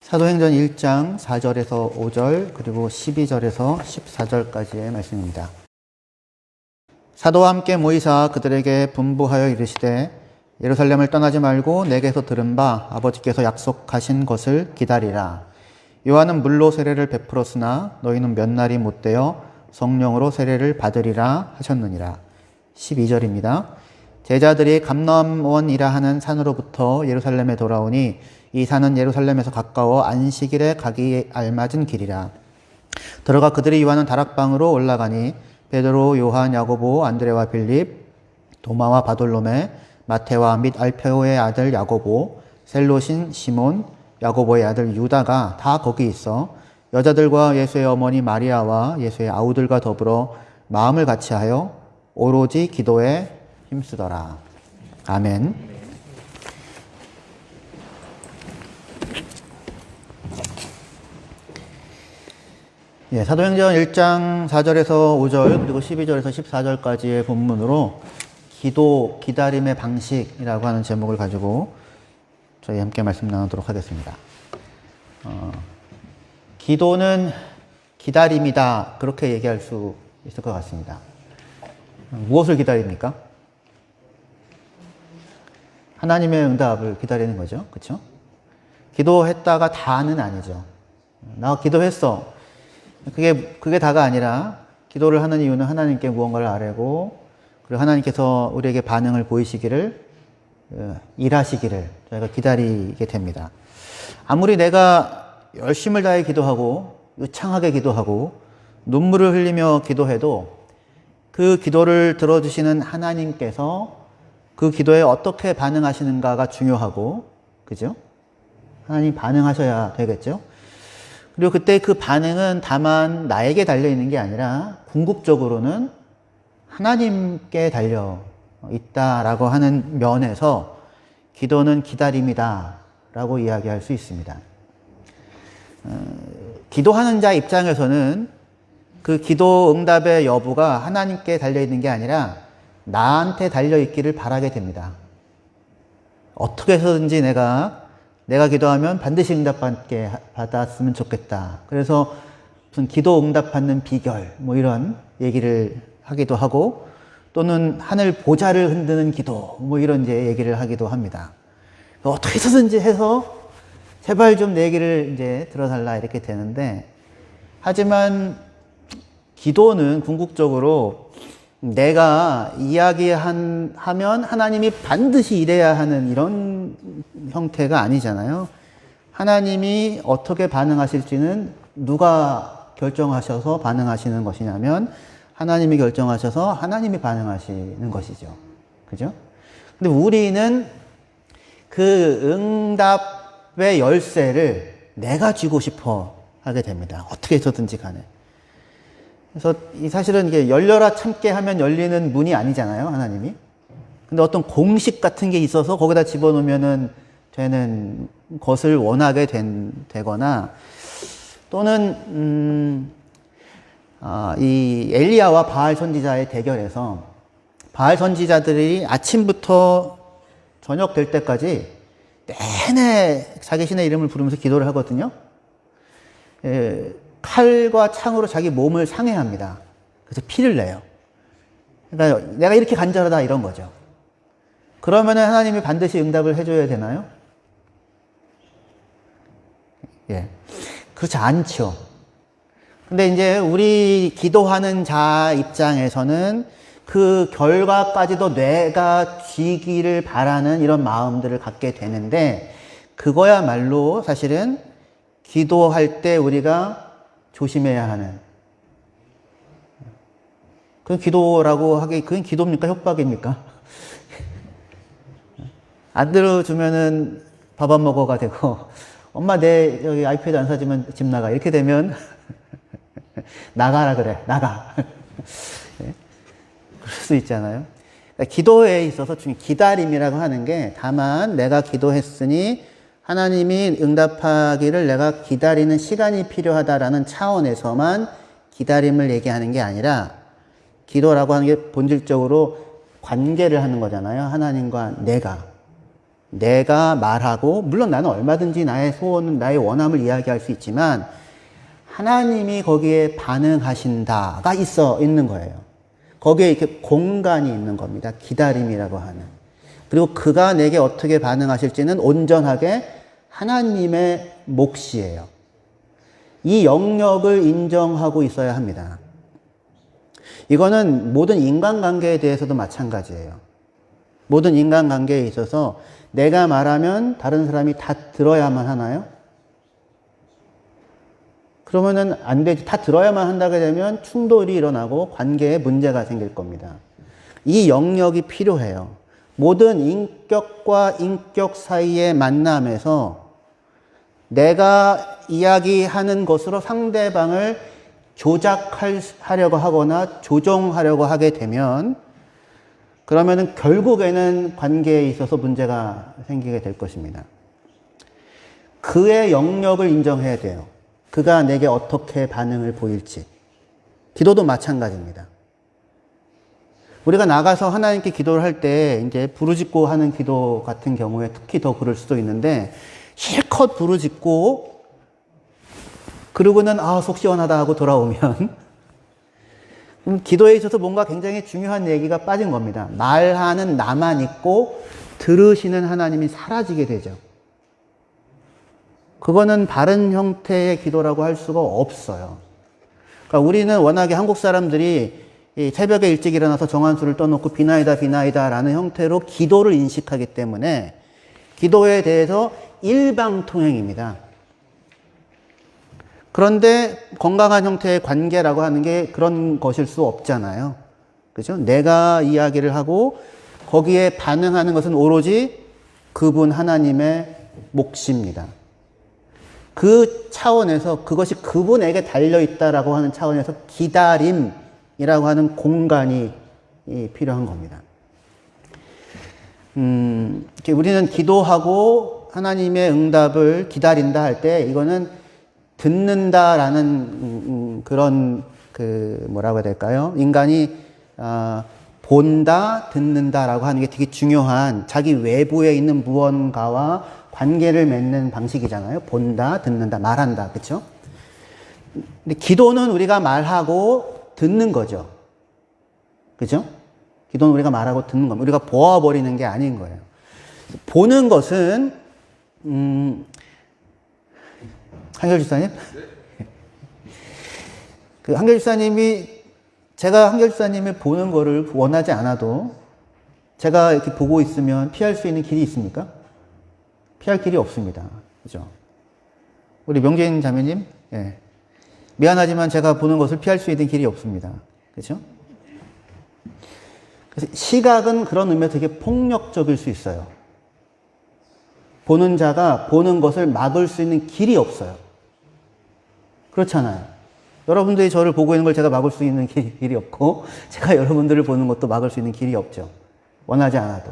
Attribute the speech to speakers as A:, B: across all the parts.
A: 사도행전 1장 4절에서 5절 그리고 12절에서 14절까지의 말씀입니다. 사도와 함께 모이사 그들에게 분부하여 이르시되 예루살렘을 떠나지 말고 내게서 들은 바 아버지께서 약속하신 것을 기다리라. 요한은 물로 세례를 베풀었으나 너희는 몇 날이 못되어 성령으로 세례를 받으리라 하셨느니라. 12절입니다. 제자들이 감람원이라 하는 산으로부터 예루살렘에 돌아오니 이 산은 예루살렘에서 가까워 안식일에 가기 알맞은 길이라. 들어가 그들이 요하는 다락방으로 올라가니 베드로, 요한, 야고보, 안드레와 빌립, 도마와 바돌로메, 마테와 및 알페오의 아들 야고보, 셀롯인 시몬, 야고보의 아들 유다가 다 거기 있어 여자들과 예수의 어머니 마리아와 예수의 아우들과 더불어 마음을 같이하여 오로지 기도에 힘쓰더라. 아멘. 예, 사도행전 1장 4절에서 5절 그리고 12절에서 14절까지의 본문으로 기도, 기다림의 방식이라고 하는 제목을 가지고 저희 함께 말씀 나누도록 하겠습니다. 기도는 기다림이다, 그렇게 얘기할 수 있을 것 같습니다. 무엇을 기다립니까? 하나님의 응답을 기다리는 거죠. 그렇죠? 기도했다가 다는 아니죠. 나 기도했어. 그게 다가 아니라 기도를 하는 이유는 하나님께 무언가를 아뢰고 그리고 하나님께서 우리에게 반응을 보이시기를, 일하시기를 저희가 기다리게 됩니다. 아무리 내가 열심을 다해 기도하고 유창하게 기도하고 눈물을 흘리며 기도해도 그 기도를 들어주시는 하나님께서 그 기도에 어떻게 반응하시는가가 중요하고, 그죠? 하나님 반응하셔야 되겠죠? 그리고 그때 그 반응은 다만 나에게 달려있는 게 아니라 궁극적으로는 하나님께 달려 있다라고 하는 면에서 기도는 기다림이다 라고 이야기할 수 있습니다. 기도하는 자 입장에서는 그 기도 응답의 여부가 하나님께 달려있는 게 아니라 나한테 달려있기를 바라게 됩니다. 어떻게 해서든지 내가 기도하면 반드시 응답받게 받았으면 좋겠다. 그래서 무슨 기도 응답받는 비결 뭐 이런 얘기를 하기도 하고, 또는 하늘 보좌를 흔드는 기도 뭐 이런 이제 얘기를 하기도 합니다. 어떻게 해서든지 해서 제발 좀 내 얘기를 이제 들어달라 이렇게 되는데, 하지만 기도는 궁극적으로 내가 이야기하면 하나님이 반드시 이래야 하는 이런 형태가 아니잖아요. 하나님이 어떻게 반응하실지는 누가 결정하셔서 반응하시는 것이냐면 하나님이 결정하셔서 하나님이 반응하시는 것이죠. 그죠? 근데 우리는 그 응답의 열쇠를 내가 쥐고 싶어 하게 됩니다. 어떻게 해서든지 간에. 그래서 사실은 이게 열려라 참게 하면 열리는 문이 아니잖아요, 하나님이. 근데 어떤 공식 같은 게 있어서 거기다 집어넣으면은 되는 것을 원하게 되거나, 또는 이 엘리야와 바알 선지자의 대결에서 바알 선지자들이 아침부터 저녁 될 때까지 내내 자기 신의 이름을 부르면서 기도를 하거든요. 칼과 창으로 자기 몸을 상해합니다. 그래서 피를 내요. 그러니까 내가 이렇게 간절하다 이런 거죠. 그러면은 하나님이 반드시 응답을 해줘야 되나요? 예, 그렇지 않죠. 근데 이제 우리 기도하는 자 입장에서는 그 결과까지도 뇌가 쥐기를 바라는 이런 마음들을 갖게 되는데, 그거야말로 사실은 기도할 때 우리가 조심해야 하는, 그건 기도라고 하기, 그건 기도입니까? 협박입니까? 안 들어주면은 밥 안 먹어가 되고, 엄마 내 여기 아이패드 안 사주면 집 나가, 이렇게 되면 나가라 그래, 나가. 네? 그럴 수 있잖아요. 그러니까 기도에 있어서 기다림이라고 하는 게 다만 내가 기도했으니 하나님이 응답하기를 내가 기다리는 시간이 필요하다라는 차원에서만 기다림을 얘기하는 게 아니라, 기도라고 하는 게 본질적으로 관계를 하는 거잖아요. 하나님과 내가 말하고, 물론 나는 얼마든지 나의 소원, 나의 원함을 이야기할 수 있지만 하나님이 거기에 반응하신다가 있는 거예요. 거기에 이렇게 공간이 있는 겁니다. 기다림이라고 하는. 그리고 그가 내게 어떻게 반응하실지는 온전하게 하나님의 몫이에요. 이 영역을 인정하고 있어야 합니다. 이거는 모든 인간관계에 대해서도 마찬가지예요. 모든 인간관계에 있어서 내가 말하면 다른 사람이 다 들어야만 하나요? 그러면은 안 되지. 다 들어야만 한다게 되면 충돌이 일어나고 관계에 문제가 생길 겁니다. 이 영역이 필요해요. 모든 인격과 인격 사이의 만남에서 내가 이야기하는 것으로 상대방을 조작하려고 하거나 조종하려고 하게 되면 그러면은 결국에는 관계에 있어서 문제가 생기게 될 것입니다. 그의 영역을 인정해야 돼요. 그가 내게 어떻게 반응을 보일지. 기도도 마찬가지입니다. 우리가 나가서 하나님께 기도를 할 때 이제 부르짖고 하는 기도 같은 경우에 특히 더 그럴 수도 있는데 실컷 부르짖고 그러고는 속 시원하다 하고 돌아오면 기도에 있어서 뭔가 굉장히 중요한 얘기가 빠진 겁니다. 말하는 나만 있고 들으시는 하나님이 사라지게 되죠. 그거는 바른 형태의 기도라고 할 수가 없어요. 그러니까 우리는 워낙에 한국 사람들이 새벽에 일찍 일어나서 정한수를 떠놓고 비나이다 비나이다 라는 형태로 기도를 인식하기 때문에 기도에 대해서 일방통행입니다. 그런데 건강한 형태의 관계라고 하는 게 그런 것일 수 없잖아요. 그죠? 내가 이야기를 하고 거기에 반응하는 것은 오로지 그분 하나님의 몫입니다. 그 차원에서 그것이 그분에게 달려있다라고 하는 차원에서 기다림이라고 하는 공간이 필요한 겁니다. 우리는 기도하고 하나님의 응답을 기다린다 할 때 이거는 듣는다라는 그런 뭐라고 해야 될까요? 인간이 본다, 듣는다라고 하는 게 되게 중요한 자기 외부에 있는 무언가와 관계를 맺는 방식이잖아요. 본다, 듣는다, 말한다. 그렇죠? 근데 기도는 우리가 말하고 듣는 거죠. 그렇죠? 기도는 우리가 말하고 듣는 겁니다. 우리가 보아버리는 게 아닌 거예요. 보는 것은 한결 집사님? 그 한결 집사님이 제가 한결 집사님을 보는 거를 원하지 않아도 제가 이렇게 보고 있으면 피할 수 있는 길이 있습니까? 피할 길이 없습니다. 그죠? 우리 명재인 자매님, 예. 미안하지만 제가 보는 것을 피할 수 있는 길이 없습니다. 그죠? 그래서 시각은 그런 의미에서 되게 폭력적일 수 있어요. 보는 자가 보는 것을 막을 수 있는 길이 없어요. 그렇잖아요. 여러분들이 저를 보고 있는 걸 제가 막을 수 있는 길이 없고, 제가 여러분들을 보는 것도 막을 수 있는 길이 없죠. 원하지 않아도.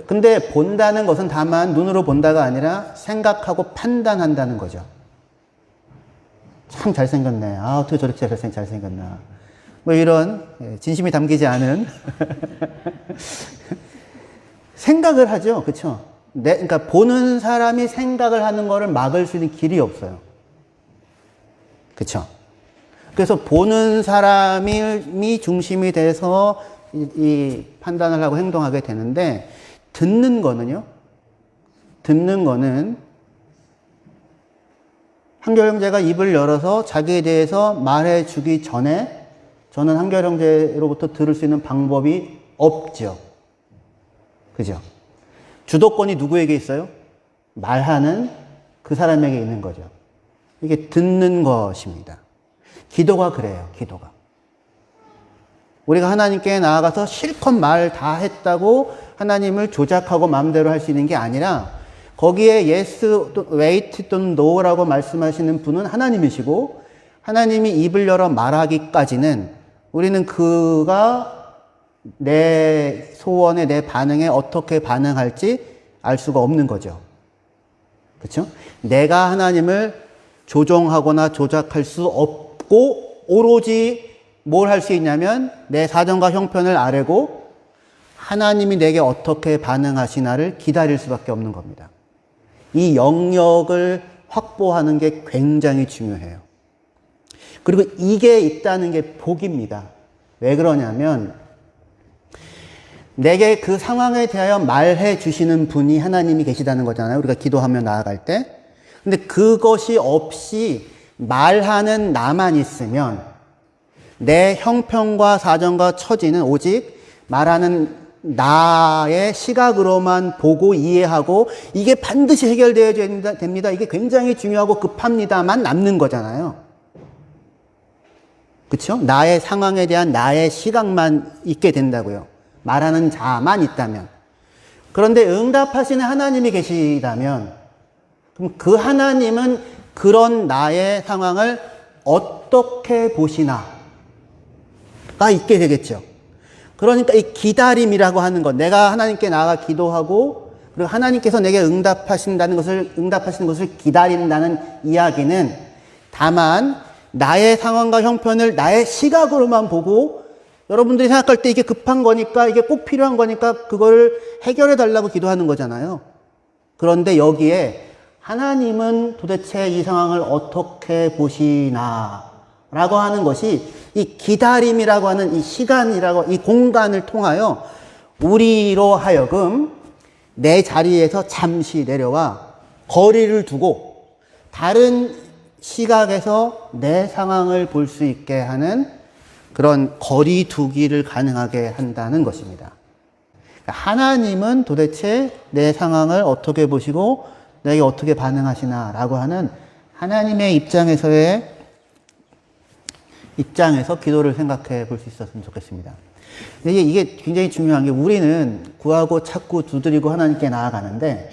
A: 근데 본다는 것은 다만 눈으로 본다가 아니라 생각하고 판단한다는 거죠. 참 잘생겼네. 어떻게 저렇게 잘생겼나. 뭐 이런 진심이 담기지 않은 생각을 하죠. 그렇죠? 그러니까 보는 사람이 생각을 하는 거를 막을 수 있는 길이 없어요. 그렇죠? 그래서 보는 사람이 중심이 돼서 이 판단을 하고 행동하게 되는데 듣는 거는 한결 형제가 입을 열어서 자기에 대해서 말해 주기 전에 저는 한결 형제로부터 들을 수 있는 방법이 없죠. 그죠? 주도권이 누구에게 있어요? 말하는 그 사람에게 있는 거죠. 이게 듣는 것입니다. 기도가 그래요, 기도가. 우리가 하나님께 나아가서 실컷 말 다 했다고 하나님을 조작하고 마음대로 할 수 있는 게 아니라 거기에 yes, wait 또는 no라고 말씀하시는 분은 하나님이시고 하나님이 입을 열어 말하기까지는 우리는 그가 내 소원에 내 반응에 어떻게 반응할지 알 수가 없는 거죠. 그렇죠? 내가 하나님을 조종하거나 조작할 수 없고 오로지 뭘 할 수 있냐면 내 사정과 형편을 아뢰고 하나님이 내게 어떻게 반응하시나를 기다릴 수밖에 없는 겁니다. 이 영역을 확보하는 게 굉장히 중요해요. 그리고 이게 있다는 게 복입니다. 왜 그러냐면 내게 그 상황에 대하여 말해 주시는 분이 하나님이 계시다는 거잖아요. 우리가 기도하며 나아갈 때. 근데 그것이 없이 말하는 나만 있으면 내 형편과 사정과 처지는 오직 말하는 나의 시각으로만 보고 이해하고 이게 반드시 해결되어야 됩니다. 이게 굉장히 중요하고 급합니다만 남는 거잖아요. 그렇죠? 나의 상황에 대한 나의 시각만 있게 된다고요. 말하는 자만 있다면. 그런데 응답하시는 하나님이 계시다면 그럼 그 하나님은 그런 나의 상황을 어떻게 보시나가 있게 되겠죠. 그러니까 이 기다림이라고 하는 것, 내가 하나님께 나아가 기도하고 그리고 하나님께서 내게 응답하시는 것을 기다린다는 이야기는 다만 나의 상황과 형편을 나의 시각으로만 보고 여러분들이 생각할 때 이게 급한 거니까 이게 꼭 필요한 거니까 그거를 해결해 달라고 기도하는 거잖아요. 그런데 여기에 하나님은 도대체 이 상황을 어떻게 보시나 라고 하는 것이 이 기다림이라고 하는 이 시간이라고 이 공간을 통하여 우리로 하여금 내 자리에서 잠시 내려와 거리를 두고 다른 시각에서 내 상황을 볼 수 있게 하는 그런 거리 두기를 가능하게 한다는 것입니다. 하나님은 도대체 내 상황을 어떻게 보시고 내게 어떻게 반응하시나 라고 하는 하나님의 입장에서 기도를 생각해 볼 수 있었으면 좋겠습니다. 이게 굉장히 중요한 게 우리는 구하고 찾고 두드리고 하나님께 나아가는데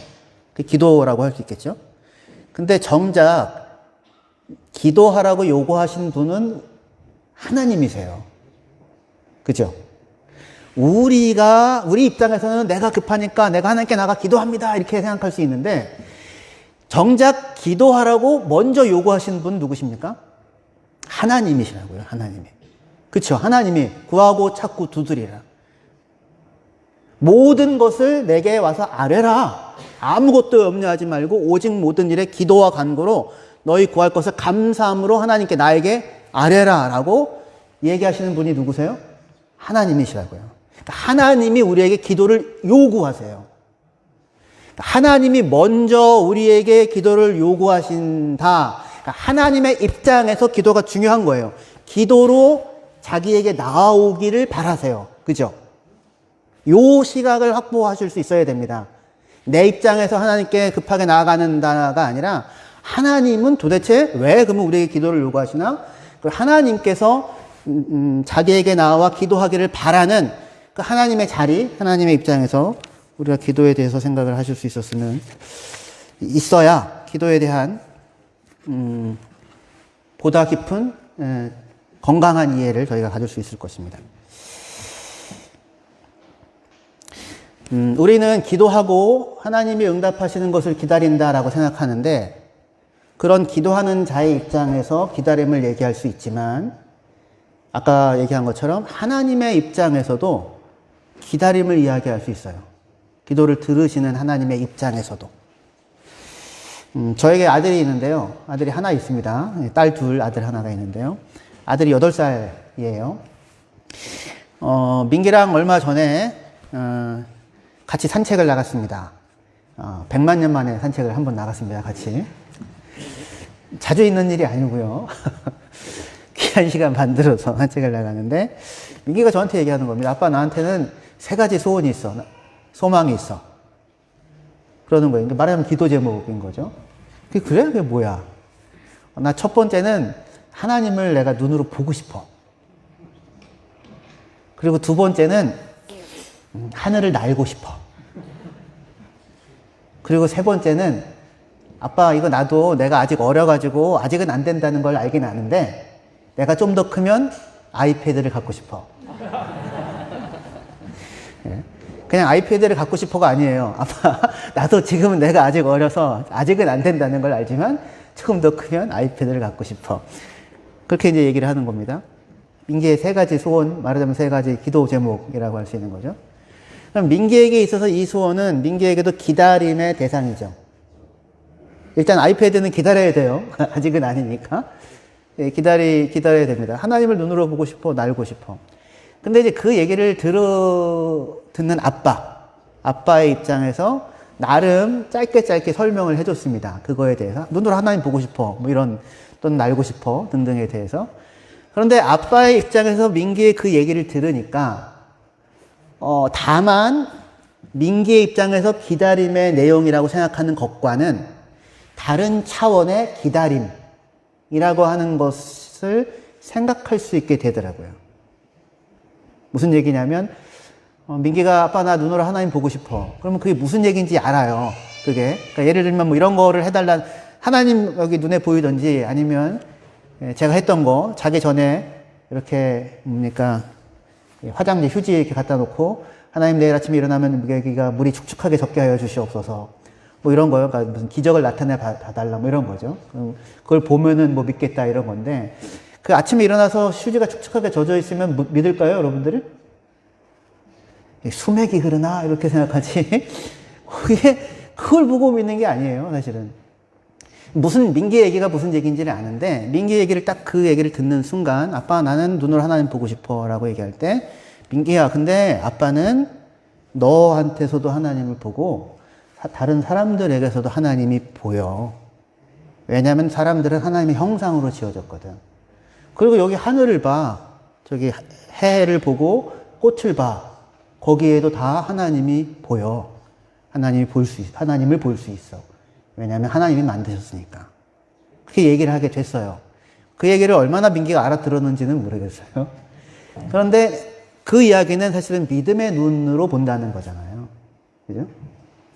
A: 그 기도라고 할 수 있겠죠. 근데 정작 기도하라고 요구하신 분은 하나님이세요. 그죠? 우리 입장에서는 내가 급하니까 내가 하나님께 나가 기도합니다. 이렇게 생각할 수 있는데 정작 기도하라고 먼저 요구하신 분 누구십니까? 하나님이시라고요. 하나님이. 그렇죠. 하나님이 구하고 찾고 두드리라. 모든 것을 내게 와서 아뢰라. 아무것도 염려하지 말고 오직 모든 일에 기도와 간구로 너희 구할 것을 감사함으로 하나님께 나에게 아뢰라 라고 얘기하시는 분이 누구세요? 하나님이시라고요. 하나님이 우리에게 기도를 요구하세요. 하나님이 먼저 우리에게 기도를 요구하신다. 하나님의 입장에서 기도가 중요한 거예요. 기도로 자기에게 나아오기를 바라세요. 그죠? 요 시각을 확보하실 수 있어야 됩니다. 내 입장에서 하나님께 급하게 나아가는다가 아니라 하나님은 도대체 왜 그러면 우리에게 기도를 요구하시나? 하나님께서 자기에게 나와 기도하기를 바라는 그 하나님의 자리, 하나님의 입장에서 우리가 기도에 대해서 생각을 하실 수 있어야 기도에 대한 보다 깊은 건강한 이해를 저희가 가질 수 있을 것입니다. 우리는 기도하고 하나님이 응답하시는 것을 기다린다라고 생각하는데 그런 기도하는 자의 입장에서 기다림을 얘기할 수 있지만 아까 얘기한 것처럼 하나님의 입장에서도 기다림을 이야기할 수 있어요. 기도를 들으시는 하나님의 입장에서도. 저에게 아들이 있는데요. 아들이 하나 있습니다. 딸 둘, 아들 하나가 있는데요. 아들이 8살이에요. 민기랑 얼마 전에 같이 산책을 나갔습니다. 100만 년 만에 산책을 한번 나갔습니다. 같이. 자주 있는 일이 아니고요. 귀한 시간 만들어서 산책을 나가는데 민기가 저한테 얘기하는 겁니다. 아빠 나한테는 3가지 소원이 있어. 소망이 있어. 그러는 거예요. 말하자면 기도 제목인 거죠. 그래? 그게 뭐야? 나 첫 번째는 하나님을 내가 눈으로 보고 싶어. 그리고 두 번째는 하늘을 날고 싶어. 그리고 세 번째는 아빠 이거 나도 내가 아직 어려가지고 아직은 안 된다는 걸 알긴 아는데 내가 좀 더 크면 아이패드를 갖고 싶어. 그냥 아이패드를 갖고 싶어가 아니에요. 아빠 나도 지금은 내가 아직 어려서 아직은 안 된다는 걸 알지만 조금 더 크면 아이패드를 갖고 싶어. 그렇게 이제 얘기를 하는 겁니다. 민기의 3가지 소원, 말하자면 3가지 기도 제목이라고 할 수 있는 거죠. 그럼 민기에게 있어서 이 소원은 민기에게도 기다림의 대상이죠. 일단 아이패드는 기다려야 돼요. 아직은 아니니까. 예, 기다려야 됩니다. 하나님을 눈으로 보고 싶어, 날고 싶어. 근데 이제 그 얘기를 듣는 아빠의 입장에서 나름 짧게 설명을 해줬습니다. 그거에 대해서. 눈으로 하나님 보고 싶어. 뭐 이런, 또는 날고 싶어. 등등에 대해서. 그런데 아빠의 입장에서 민기의 그 얘기를 들으니까, 다만, 민기의 입장에서 기다림의 내용이라고 생각하는 것과는 다른 차원의 기다림이라고 하는 것을 생각할 수 있게 되더라고요. 무슨 얘기냐면, 민기가 아빠 나 눈으로 하나님 보고 싶어. 그러면 그게 무슨 얘기인지 알아요. 그게. 그러니까 예를 들면 뭐 이런 거를 해달라, 하나님 여기 눈에 보이든지 아니면 제가 했던 거, 자기 전에 이렇게 뭡니까, 화장지 휴지 이렇게 갖다 놓고 하나님 내일 아침에 일어나면 여기가 물이 축축하게 젖게 하여 주시옵소서. 뭐 이런 거요. 그러니까 무슨 기적을 나타내 봐달라 뭐 이런 거죠. 그걸 보면은 뭐 믿겠다 이런 건데, 그 아침에 일어나서 휴지가 축축하게 젖어 있으면 믿을까요, 여러분들은? 수맥이 흐르나? 이렇게 생각하지. 그걸 보고 믿는 게 아니에요, 사실은. 민기 얘기가 무슨 얘기인지는 아는데, 민기 얘기를 딱 그 얘기를 듣는 순간, 아빠 나는 눈으로 하나님 보고 싶어 라고 얘기할 때, 민기야, 근데 아빠는 너한테서도 하나님을 보고, 다른 사람들에게서도 하나님이 보여. 왜냐하면 사람들은 하나님의 형상으로 지어졌거든. 그리고 여기 하늘을 봐. 저기 해를 보고 꽃을 봐. 거기에도 다 하나님이 보여. 하나님을 볼 수 있어. 왜냐하면 하나님이 만드셨으니까. 그렇게 얘기를 하게 됐어요. 그 얘기를 얼마나 민기가 알아들었는지는 모르겠어요. 그런데 그 이야기는 사실은 믿음의 눈으로 본다는 거잖아요. 그죠?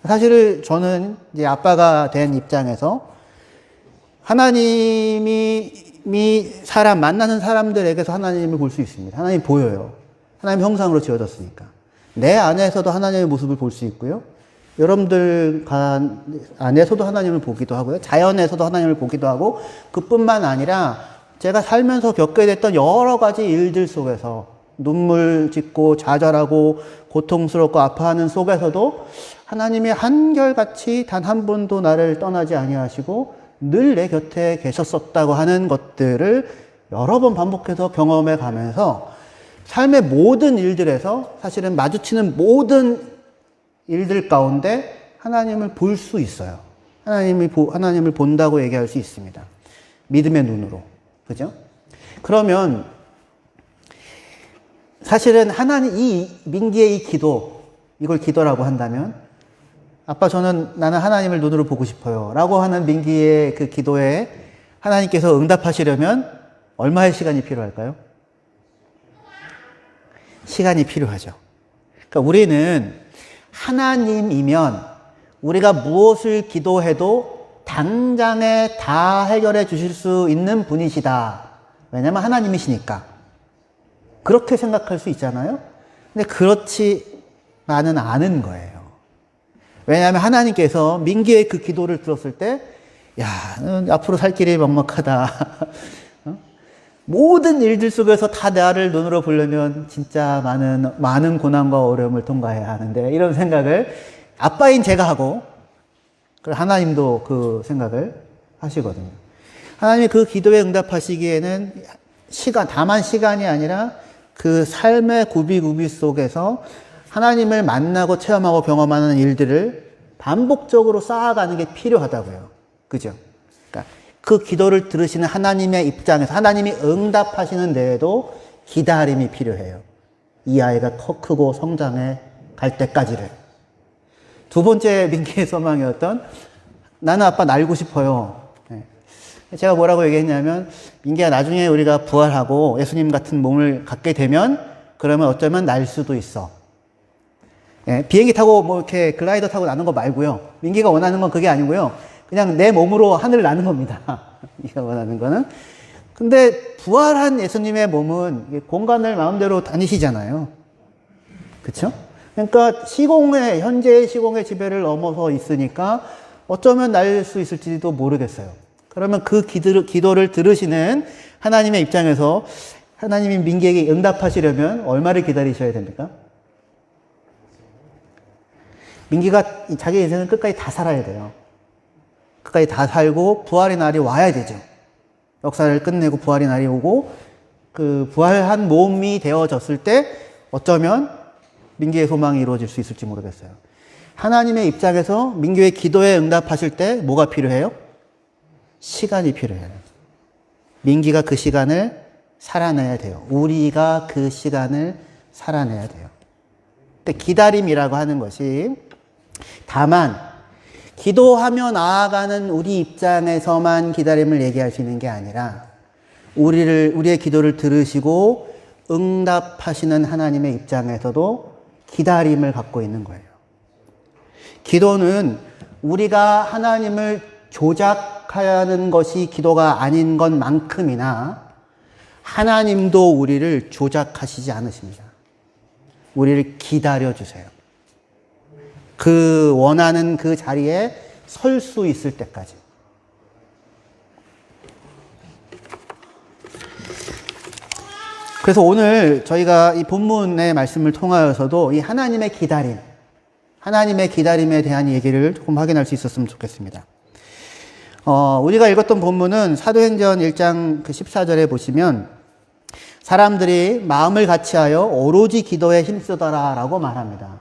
A: 사실 저는 이제 아빠가 된 입장에서 하나님이 만나는 사람들에게서 하나님을 볼 수 있습니다. 하나님이 보여요. 하나님 형상으로 지어졌으니까. 내 안에서도 하나님의 모습을 볼 수 있고요. 여러분들 안에서도 하나님을 보기도 하고요. 자연에서도 하나님을 보기도 하고, 그뿐만 아니라 제가 살면서 겪게 됐던 여러 가지 일들 속에서 눈물 짓고 좌절하고 고통스럽고 아파하는 속에서도 하나님이 한결같이 단 한 번도 나를 떠나지 아니하시고 늘 내 곁에 계셨었다고 하는 것들을 여러 번 반복해서 경험해 가면서 삶의 모든 일들에서 사실은 마주치는 모든 일들 가운데 하나님을 볼 수 있어요. 하나님을 본다고 얘기할 수 있습니다. 믿음의 눈으로. 그죠? 그러면 사실은 이 민기의 이 기도, 이걸 기도라고 한다면, 아빠 나는 하나님을 눈으로 보고 싶어요 라고 하는 민기의 그 기도에 하나님께서 응답하시려면 얼마의 시간이 필요할까요? 시간이 필요하죠. 그러니까 우리는 하나님이면 우리가 무엇을 기도해도 당장에 다 해결해 주실 수 있는 분이시다. 왜냐하면 하나님이시니까. 그렇게 생각할 수 있잖아요. 근데 그렇지만은 않은 거예요. 왜냐하면 하나님께서 민기의 그 기도를 들었을 때, 야, 앞으로 살 길이 막막하다. 모든 일들 속에서 다 나를 눈으로 보려면 진짜 많은 고난과 어려움을 통과해야 하는데, 이런 생각을 아빠인 제가 하고, 하나님도 그 생각을 하시거든요. 하나님이 그 기도에 응답하시기에는 다만 시간이 아니라 그 삶의 구비구비 속에서 하나님을 만나고 체험하고 경험하는 일들을 반복적으로 쌓아가는 게 필요하다고요. 그죠? 그러니까 그 기도를 들으시는 하나님의 입장에서 하나님이 응답하시는 데에도 기다림이 필요해요. 이 아이가 크고 성장해 갈 때까지를. 두 번째 민기의 소망이었던, 나는 아빠 날고 싶어요. 제가 뭐라고 얘기했냐면, 민기야, 나중에 우리가 부활하고 예수님 같은 몸을 갖게 되면 그러면 어쩌면 날 수도 있어. 비행기 타고 뭐 이렇게 글라이더 타고 나는 거 말고요. 민기가 원하는 건 그게 아니고요. 그냥 내 몸으로 하늘을 나는 겁니다. 민기가 원하는 거는. 근데 부활한 예수님의 몸은 공간을 마음대로 다니시잖아요. 그렇죠? 그러니까 현재의 시공의 지배를 넘어서 있으니까 어쩌면 날 수 있을지도 모르겠어요. 그러면 그 기도를 들으시는 하나님의 입장에서 하나님이 민기에게 응답하시려면 얼마를 기다리셔야 됩니까? 민기가 자기 인생을 끝까지 다 살아야 돼요. 끝까지 다 살고 부활의 날이 와야 되죠. 역사를 끝내고 부활의 날이 오고 그 부활한 몸이 되어졌을 때 어쩌면 민기의 소망이 이루어질 수 있을지 모르겠어요. 하나님의 입장에서 민기의 기도에 응답하실 때 뭐가 필요해요? 시간이 필요해요. 민기가 그 시간을 살아내야 돼요. 우리가 그 시간을 살아내야 돼요. 근데 기다림이라고 하는 것이 다만 기도하며 나아가는 우리 입장에서만 기다림을 얘기할 수 있는 게 아니라 우리의 기도를 들으시고 응답하시는 하나님의 입장에서도 기다림을 갖고 있는 거예요. 기도는 우리가 하나님을 조작하는 것이 기도가 아닌 것만큼이나 하나님도 우리를 조작하시지 않으십니다. 우리를 기다려주세요. 그 원하는 그 자리에 설 수 있을 때까지. 그래서 오늘 저희가 이 본문의 말씀을 통하여서도 이 하나님의 기다림에 대한 얘기를 조금 확인할 수 있었으면 좋겠습니다. 우리가 읽었던 본문은 사도행전 1장 그 14절에 보시면 사람들이 마음을 같이하여 오로지 기도에 힘쓰더라 라고 말합니다.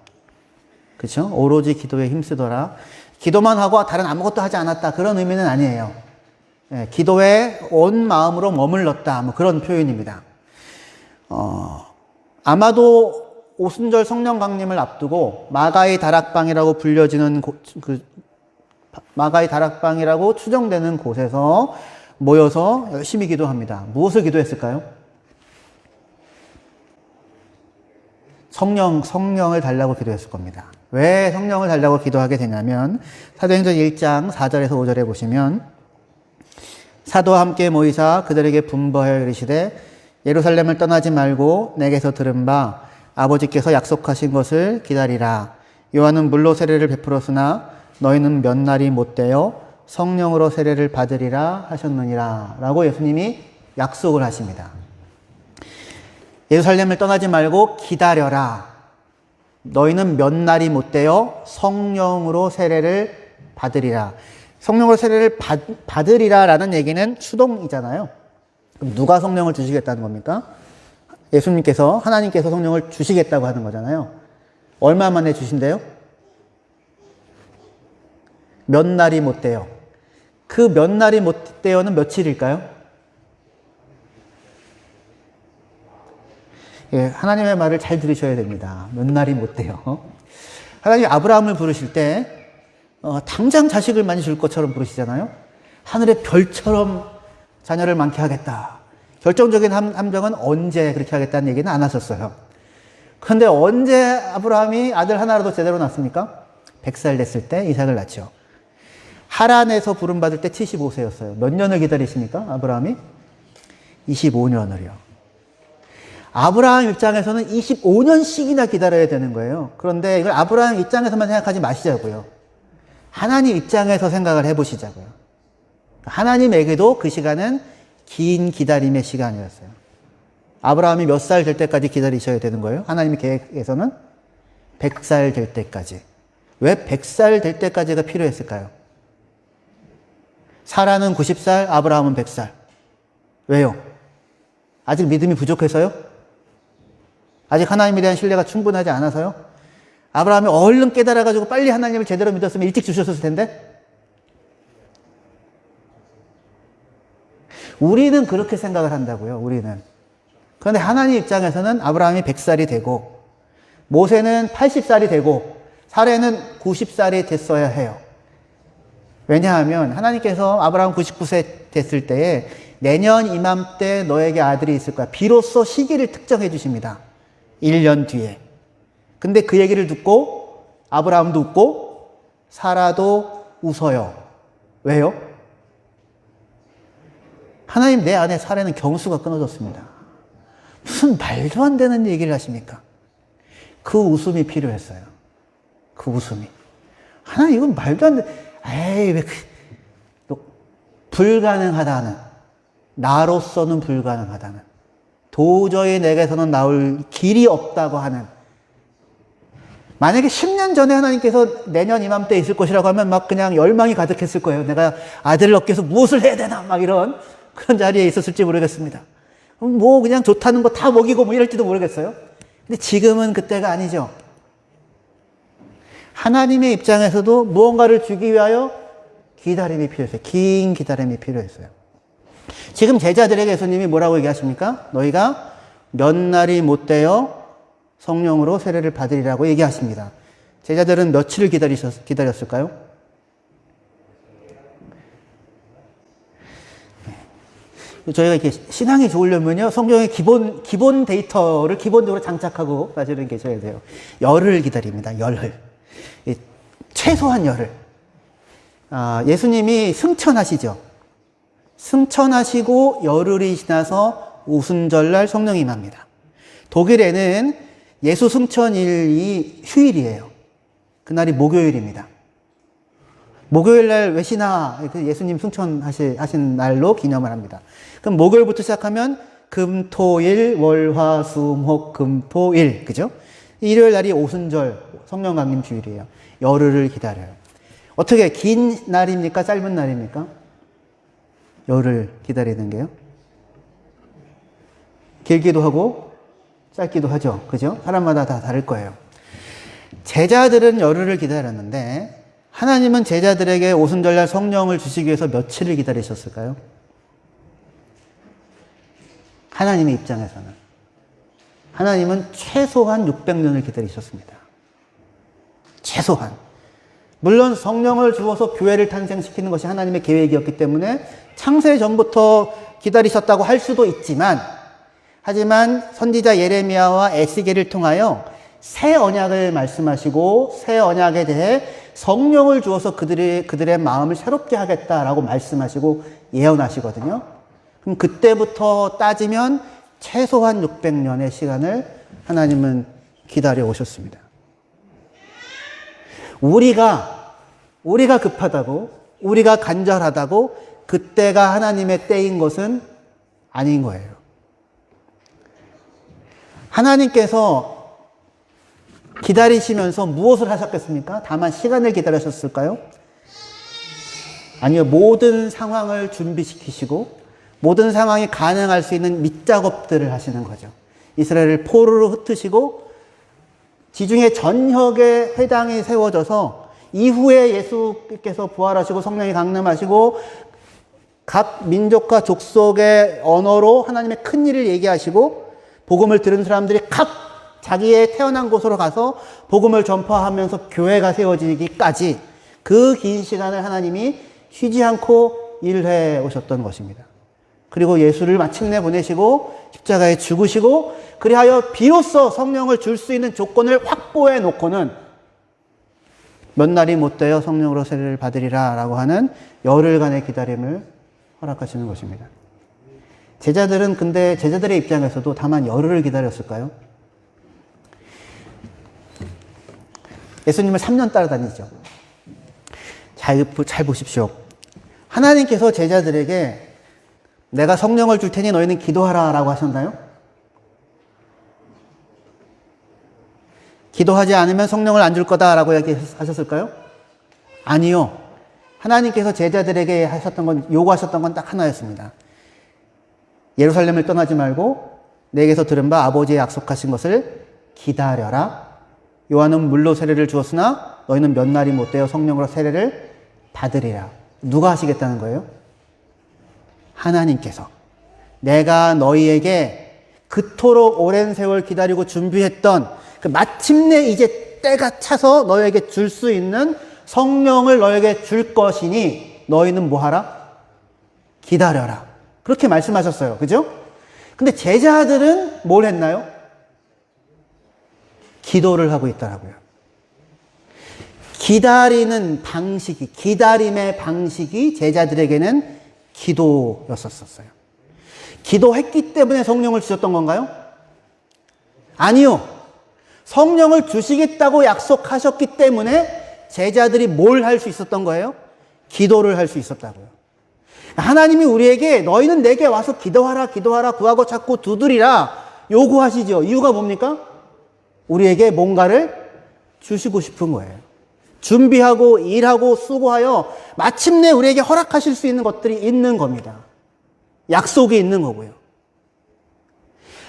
A: 그렇죠? 오로지 기도에 힘쓰더라. 기도만 하고 다른 아무것도 하지 않았다. 그런 의미는 아니에요. 기도에 온 마음으로 머물렀다. 뭐 그런 표현입니다. 아마도 오순절 성령 강림을 앞두고 마가의 다락방이라고 불려지는 마가의 다락방이라고 추정되는 곳에서 모여서 열심히 기도합니다. 무엇을 기도했을까요? 성령을 달라고 기도했을 겁니다. 왜 성령을 달라고 기도하게 되냐면 사도행전 1장 4절에서 5절에 보시면 사도와 함께 모이사 그들에게 분부하여 이르시되 예루살렘을 떠나지 말고 내게서 들은 바 아버지께서 약속하신 것을 기다리라. 요한은 물로 세례를 베풀었으나 너희는 몇 날이 못되어 성령으로 세례를 받으리라 하셨느니라 라고 예수님이 약속을 하십니다. 예루살렘을 떠나지 말고 기다려라. 너희는 몇 날이 못되어 성령으로 세례를 받으리라. 성령으로 세례를 받으리라 라는 얘기는 수동이잖아요. 그럼 누가 성령을 주시겠다는 겁니까? 예수님께서, 하나님께서 성령을 주시겠다고 하는 거잖아요. 얼마 만에 주신대요? 몇 날이 못되어. 그 몇 날이 못되어는 며칠일까요? 예, 하나님의 말을 잘 들으셔야 됩니다. 몇 날이 못돼요. 하나님이 아브라함을 부르실 때 당장 자식을 많이 줄 것처럼 부르시잖아요. 하늘의 별처럼 자녀를 많게 하겠다. 결정적인 함정은 언제 그렇게 하겠다는 얘기는 안 하셨어요. 그런데 언제 아브라함이 아들 하나라도 제대로 낳습니까? 100살 됐을 때 이삭을 낳죠. 하란에서 부름받을 때 75세였어요. 몇 년을 기다리십니까? 아브라함이? 25년을요. 아브라함 입장에서는 25년씩이나 기다려야 되는 거예요. 그런데 이걸 아브라함 입장에서만 생각하지 마시자고요. 하나님 입장에서 생각을 해보시자고요. 하나님에게도 그 시간은 긴 기다림의 시간이었어요. 아브라함이 몇 살 될 때까지 기다리셔야 되는 거예요? 하나님의 계획에서는 100살 될 때까지. 왜 100살 될 때까지가 필요했을까요? 사라는 90살, 아브라함은 100살. 왜요? 아직 믿음이 부족해서요? 아직 하나님에 대한 신뢰가 충분하지 않아서요? 아브라함이 얼른 깨달아가지고 빨리 하나님을 제대로 믿었으면 일찍 주셨을 텐데? 우리는 그렇게 생각을 한다고요, 우리는. 그런데 하나님 입장에서는 아브라함이 100살이 되고, 모세는 80살이 되고, 사례는 90살이 됐어야 해요. 왜냐하면 하나님께서 아브라함 99세 됐을 때에 내년 이맘때 너에게 아들이 있을 거야. 비로소 시기를 특정해 주십니다. 1년 뒤에. 근데 그 얘기를 듣고 아브라함도 웃고 사라도 웃어요. 왜요? 하나님 내 안에 사례는 경수가 끊어졌습니다. 무슨 말도 안 되는 얘기를 하십니까? 그 웃음이 필요했어요. 그 웃음이. 하나님 이건 말도 안 돼. 에이 왜 불가능하다는, 나로서는 불가능하다는, 도저히 내게서는 나올 길이 없다고 하는 만약에 10년 전에 하나님께서 내년 이맘때 있을 것이라고 하면 막 그냥 열망이 가득했을 거예요. 내가 아들을 얻기 위해서 무엇을 해야 되나 막 이런 그런 자리에 있었을지 모르겠습니다. 뭐 그냥 좋다는 거 다 먹이고 뭐 이럴지도 모르겠어요. 근데 지금은 그때가 아니죠. 하나님의 입장에서도 무언가를 주기 위하여 기다림이 필요했어요. 긴 기다림이 필요했어요. 지금 제자들에게 예수님이 뭐라고 얘기하십니까? 너희가 몇 날이 못 되어 성령으로 세례를 받으리라고 얘기하십니다. 제자들은 며칠을 기다렸을까요? 저희가 이렇게 신앙이 좋으려면요, 성경의 기본 데이터를 기본적으로 장착하고 사실은 계셔야 돼요. 열흘 기다립니다. 열흘. 최소한 열흘. 예수님이 승천하시죠. 승천하시고 열흘이 지나서 오순절날 성령이 임합니다. 독일에는 예수 승천일이 휴일이에요. 그날이 목요일입니다. 목요일날 외신화 예수님 승천하신 날로 기념을 합니다. 그럼 목요일부터 시작하면 금, 토, 일, 월, 화, 수, 목, 금, 토, 일. 그죠? 일요일 날이 오순절 성령 강림 주일이에요. 열흘을 기다려요. 어떻게 긴 날입니까? 짧은 날입니까? 열흘 기다리는 게요. 길기도 하고 짧기도 하죠. 그죠? 사람마다 다 다를 거예요. 제자들은 열흘을 기다렸는데 하나님은 제자들에게 오순절날 성령을 주시기 위해서 며칠을 기다리셨을까요? 하나님의 입장에서는. 하나님은 최소한 600년을 기다리셨습니다. 최소한. 물론 성령을 주어서 교회를 탄생시키는 것이 하나님의 계획이었기 때문에 창세 전부터 기다리셨다고 할 수도 있지만, 하지만 선지자 예레미야와 에스겔을 통하여 새 언약을 말씀하시고 새 언약에 대해 성령을 주어서 그들의 마음을 새롭게 하겠다라고 말씀하시고 예언하시거든요. 그럼 그때부터 따지면 최소한 600년의 시간을 하나님은 기다려 오셨습니다. 우리가 급하다고, 우리가 간절하다고 그때가 하나님의 때인 것은 아닌 거예요. 하나님께서 기다리시면서 무엇을 하셨겠습니까? 다만 시간을 기다리셨을까요? 아니요. 모든 상황을 준비시키시고 모든 상황이 가능할 수 있는 밑작업들을 하시는 거죠. 이스라엘을 포로로 흩으시고 지중해 전역에 회당이 세워져서 이후에 예수께서 부활하시고 성령이 강림하시고 각 민족과 족속의 언어로 하나님의 큰 일을 얘기하시고 복음을 들은 사람들이 각 자기의 태어난 곳으로 가서 복음을 전파하면서 교회가 세워지기까지 그 긴 시간을 하나님이 쉬지 않고 일해 오셨던 것입니다. 그리고 예수를 마침내 보내시고 십자가에 죽으시고 그리하여 비로소 성령을 줄 수 있는 조건을 확보해 놓고는 몇 날이 못 되어 성령으로 세례를 받으리라 라고 하는 열흘간의 기다림을 허락하시는 것입니다. 제자들은 근데 제자들의 입장에서도 다만 열흘을 기다렸을까요? 예수님을 3년 따라다니죠. 잘 보십시오. 하나님께서 제자들에게 내가 성령을 줄 테니 너희는 기도하라 라고 하셨나요? 기도하지 않으면 성령을 안 줄 거다 라고 얘기하셨을까요? 아니요. 하나님께서 제자들에게 요구하셨던 건 딱 하나였습니다. 예루살렘을 떠나지 말고 내게서 들은 바 아버지의 약속하신 것을 기다려라. 요한은 물로 세례를 주었으나 너희는 몇 날이 못 되어 성령으로 세례를 받으리라. 누가 하시겠다는 거예요? 하나님께서. 내가 너희에게 그토록 오랜 세월 기다리고 준비했던 그 마침내 이제 때가 차서 너희에게 줄 수 있는 성령을 너희에게 줄 것이니 너희는 뭐하라? 기다려라. 그렇게 말씀하셨어요. 그죠? 근데 제자들은 뭘 했나요? 기도를 하고 있더라고요. 기다림의 방식이 제자들에게는 기도였었어요. 기도했기 때문에 성령을 주셨던 건가요? 아니요. 성령을 주시겠다고 약속하셨기 때문에 제자들이 뭘 할 수 있었던 거예요? 기도를 할 수 있었다고요. 하나님이 우리에게 너희는 내게 와서 기도하라, 구하고 찾고 두드리라 요구하시죠. 이유가 뭡니까? 우리에게 뭔가를 주시고 싶은 거예요. 준비하고 일하고 수고하여 마침내 우리에게 허락하실 수 있는 것들이 있는 겁니다. 약속이 있는 거고요.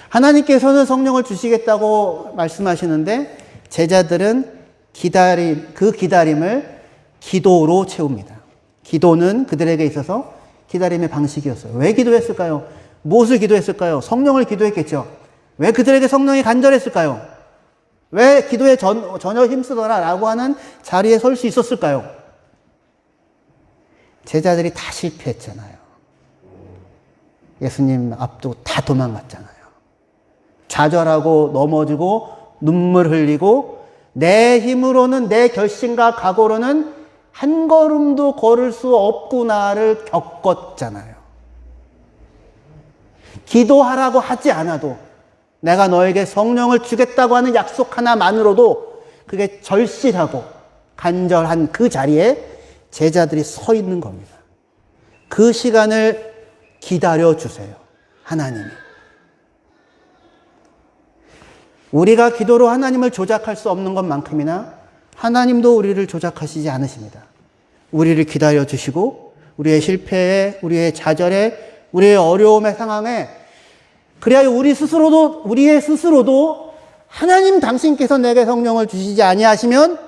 A: 하나님께서는 성령을 주시겠다고 말씀하시는데 제자들은 그 기다림을 기도로 채웁니다. 기도는 그들에게 있어서 기다림의 방식이었어요. 왜 기도했을까요? 무엇을 기도했을까요? 성령을 기도했겠죠. 왜 그들에게 성령이 간절했을까요? 왜 기도에 전혀 힘쓰더라 라고 하는 자리에 설 수 있었을까요? 제자들이 다 실패했잖아요. 예수님 앞두고 다 도망갔잖아요. 좌절하고 넘어지고 눈물 흘리고 내 힘으로는 내 결심과 각오로는 한 걸음도 걸을 수 없구나를 겪었잖아요. 기도하라고 하지 않아도 내가 너에게 성령을 주겠다고 하는 약속 하나만으로도 그게 절실하고 간절한 그 자리에 제자들이 서 있는 겁니다. 그 시간을 기다려 주세요. 하나님이. 우리가 기도로 하나님을 조작할 수 없는 것만큼이나 하나님도 우리를 조작하시지 않으십니다. 우리를 기다려 주시고 우리의 실패에, 우리의 좌절에, 우리의 어려움의 상황에 그래야 우리의 스스로도 하나님 당신께서 내게 성령을 주시지 아니하시면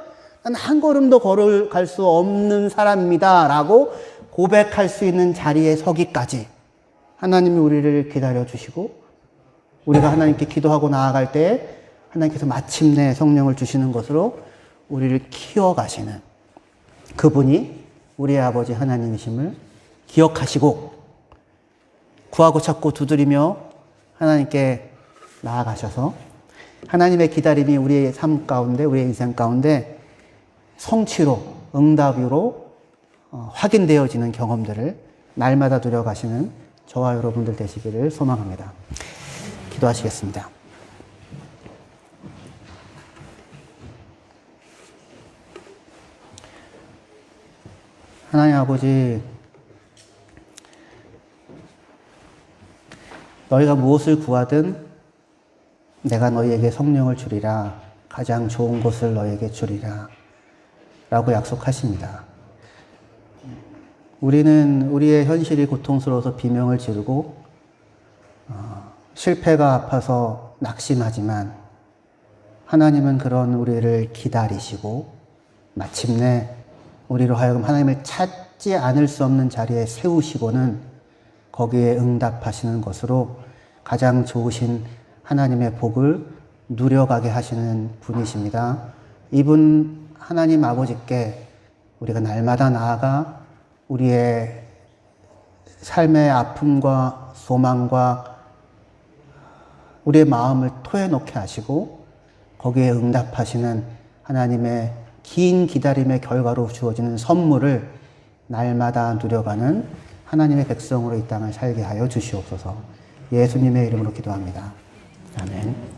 A: 난 한 걸음도 걸어갈 수 없는 사람입니다 라고 고백할 수 있는 자리에 서기까지 하나님이 우리를 기다려 주시고 우리가 하나님께 기도하고 나아갈 때 하나님께서 마침내 성령을 주시는 것으로 우리를 키워가시는 그분이 우리의 아버지 하나님이심을 기억하시고 구하고 찾고 두드리며 하나님께 나아가셔서 하나님의 기다림이 우리의 삶 가운데, 우리의 인생 가운데 성취로, 응답으로 확인되어지는 경험들을 날마다 누려가시는 저와 여러분들 되시기를 소망합니다. 기도하시겠습니다. 하나님 아버지, 너희가 무엇을 구하든 내가 너희에게 성령을 주리라, 가장 좋은 것을 너희에게 주리라 라고 약속하십니다. 우리는 우리의 현실이 고통스러워서 비명을 지르고 실패가 아파서 낙심하지만 하나님은 그런 우리를 기다리시고 마침내 우리로 하여금 하나님을 찾지 않을 수 없는 자리에 세우시고는 거기에 응답하시는 것으로 가장 좋으신 하나님의 복을 누려가게 하시는 분이십니다. 이분 하나님 아버지께 우리가 날마다 나아가 우리의 삶의 아픔과 소망과 우리의 마음을 토해놓게 하시고 거기에 응답하시는 하나님의 긴 기다림의 결과로 주어지는 선물을 날마다 누려가는 하나님의 백성으로 이 땅을 살게 하여 주시옵소서. 예수님의 이름으로 기도합니다. 아멘.